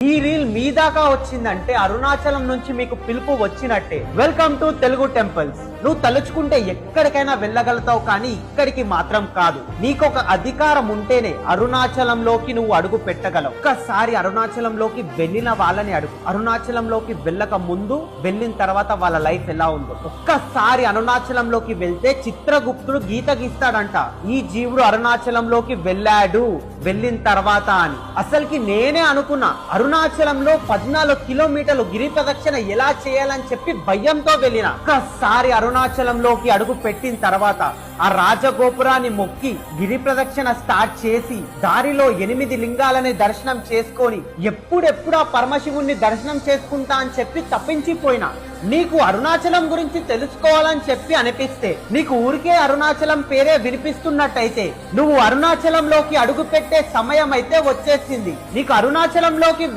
ఈ రీల్ మీ దాకా వచ్చిందంటే అరుణాచలం నుంచి మీకు పిలుపు వచ్చినట్టే. Welcome to Telugu temples. నువ్వు తలుచుకుంటే ఎక్కడికైనా వెళ్ళగలుగుతావు, కానీ ఇక్కడికి మాత్రం కాదు. నీకొక అధికారం ఉంటేనే అరుణాచలంలోకి నువ్వు అడుగు పెట్టగలవు. ఒక్కసారి అరుణాచలంలోకి వెళ్ళిన వాళ్ళని అడుగు. అరుణాచలంలోకి వెళ్ళక ముందు, వెళ్ళిన తర్వాత వాళ్ళ లైఫ్ ఎలా ఉందో. ఒక్కసారి అరుణాచలంలోకి వెళ్తే చిత్రగుప్తుడు గీత గీస్తాడంట, ఈ జీవుడు అరుణాచలంలోకి వెళ్ళాడు వెళ్ళిన తర్వాత అని. అసలుకి నేనే అనుకున్నా అరుణాచలంలో 14 కిలోమీటర్లు గిరి ప్రదక్షిణ ఎలా చేయాలని చెప్పి భయంతో వెళ్ళిన. ఒక్కసారి అరుణాచలంలోకి అడుగు పెట్టిన తర్వాత ఆ రాజగోపురాన్ని మొక్కి గిరి ప్రదక్షిణ స్టార్ట్ చేసి దారిలో 8 లింగాలని దర్శనం చేసుకొని ఎప్పుడెప్పుడు ఆ పరమశివుణ్ణి దర్శనం చేసుకుంటా అని చెప్పి తప్పించిపోయినా. నీకు అరుణాచలం గురించి తెలుసుకోవాలని చెప్పి అనిపిస్తే, నీకు ఊరికే అరుణాచలం పేరే వినిపిస్తున్నట్టయితే, నువ్వు అరుణాచలంలోకి అడుగు పెట్టే సమయం అయితే వచ్చేసింది. నీకు అరుణాచలంలోకి